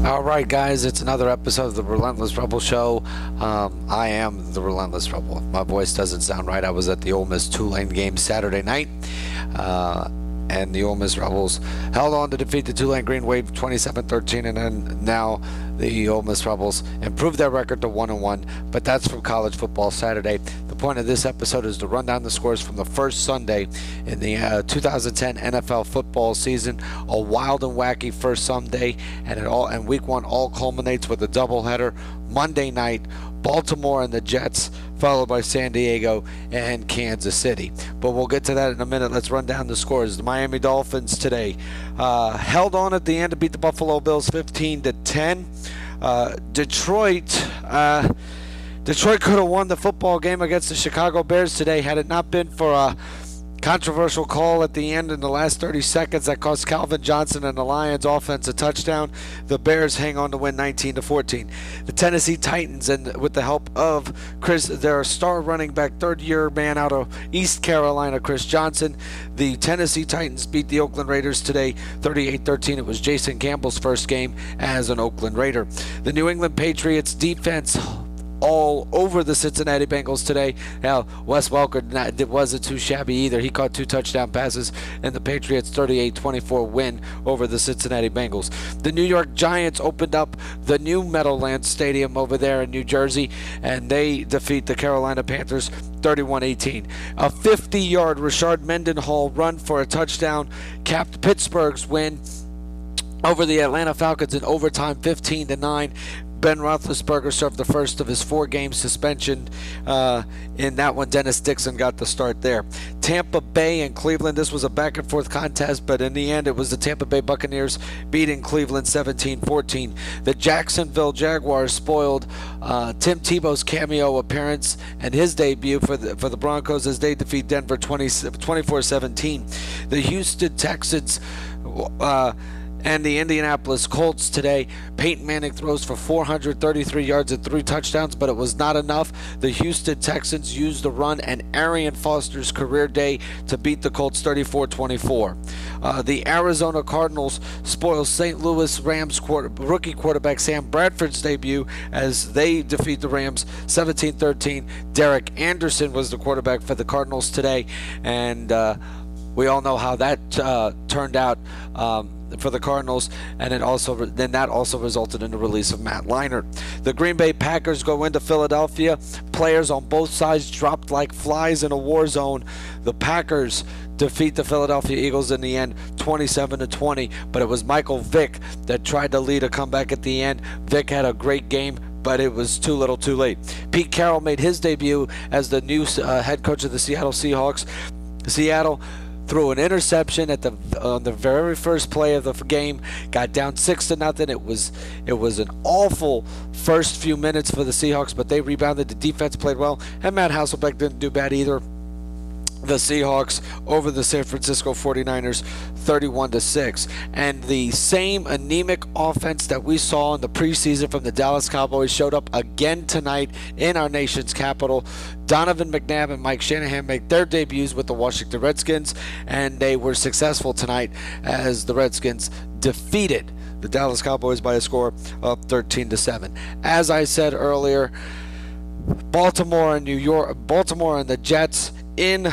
All right, guys, it's another episode of the Relentless Rebel Show. I am the Relentless Rebel. My voice doesn't sound right. I was at the Ole Miss Tulane game Saturday night, and the Ole Miss Rebels held on to defeat the Tulane Green Wave 27-13, and then now the Ole Miss Rebels improved their record to 1-1. But that's from college football Saturday. The point of this episode is to run down the scores from the first Sunday in the 2010 NFL football season. A wild and wacky first Sunday, and week one all culminates with a doubleheader Monday night. Baltimore and the Jets, followed by San Diego and Kansas City. But we'll get to that in a minute. Let's run down the scores. The Miami Dolphins today held on at the end to beat the Buffalo Bills 15-10. Detroit could have won the football game against the Chicago Bears today had it not been for a controversial call at the end in the last 30 seconds that cost Calvin Johnson and the Lions offense a touchdown. The Bears hang on to win 19-14. The Tennessee Titans, and with the help of their star running back, third-year man out of East Carolina, Chris Johnson, the Tennessee Titans beat the Oakland Raiders today 38-13. It was Jason Campbell's first game as an Oakland Raider. The New England Patriots defense all over the Cincinnati Bengals today. Now, Wes Welker wasn't too shabby either. He caught 2 touchdown passes in the Patriots' 38-24 win over the Cincinnati Bengals. The New York Giants opened up the new Meadowlands Stadium over there in New Jersey, and they defeat the Carolina Panthers 31-18. A 50-yard Rashard Mendenhall run for a touchdown capped Pittsburgh's win over the Atlanta Falcons in overtime 15-9. Ben Roethlisberger served the first of his 4-game suspension. In that one, Dennis Dixon got the start there. Tampa Bay and Cleveland, this was a back-and-forth contest, but in the end, it was the Tampa Bay Buccaneers beating Cleveland 17-14. The Jacksonville Jaguars spoiled Tim Tebow's cameo appearance and his debut for the Broncos as they defeat Denver 24-17. The Houston Texans and the Indianapolis Colts today. Peyton Manning throws for 433 yards and 3 touchdowns, but it was not enough. The Houston Texans used the run and Arian Foster's career day to beat the Colts 34-24. The Arizona Cardinals spoil St. Louis Rams rookie quarterback Sam Bradford's debut as they defeat the Rams 17-13. Derek Anderson was the quarterback for the Cardinals today, and we all know how that turned out for the Cardinals, and that also resulted in the release of Matt Leinart. The Green Bay Packers go into Philadelphia. Players on both sides dropped like flies in a war zone. The Packers defeat the Philadelphia Eagles in the end 27-20, but it was Michael Vick that tried to lead a comeback at the end. Vick had a great game, but it was too little too late. Pete Carroll made his debut as the new head coach of the Seattle Seahawks. Seattle threw an interception on the very first play of the game, got down 6-0. It was an awful first few minutes for the Seahawks, but they rebounded. The defense played well, and Matt Hasselbeck didn't do bad either. The Seahawks over the San Francisco 49ers 31-6. And the same anemic offense that we saw in the preseason from the Dallas Cowboys showed up again tonight in our nation's capital. Donovan McNabb and Mike Shanahan make their debuts with the Washington Redskins, and they were successful tonight as the Redskins defeated the Dallas Cowboys by a score of 13-7. As I said earlier, Baltimore and the Jets in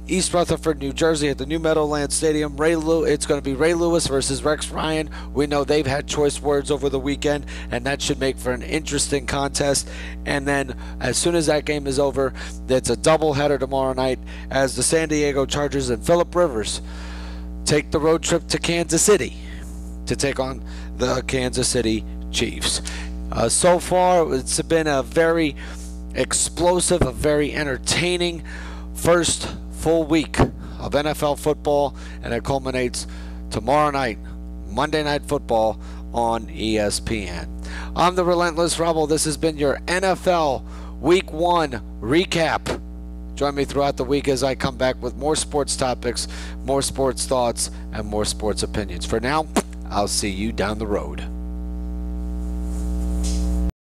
East Rutherford, New Jersey at the new Meadowlands Stadium. It's going to be Ray Lewis versus Rex Ryan. We know they've had choice words over the weekend, and that should make for an interesting contest. And then as soon as that game is over, it's a doubleheader tomorrow night as the San Diego Chargers and Phillip Rivers take the road trip to Kansas City to take on the Kansas City Chiefs. So far, it's been a very explosive, a very entertaining first full week of NFL football, and it culminates tomorrow night, Monday Night Football on ESPN. I'm the Relentless Rebel. This has been your NFL Week 1 recap. Join me throughout the week as I come back with more sports topics, more sports thoughts, and more sports opinions. For now, I'll see you down the road.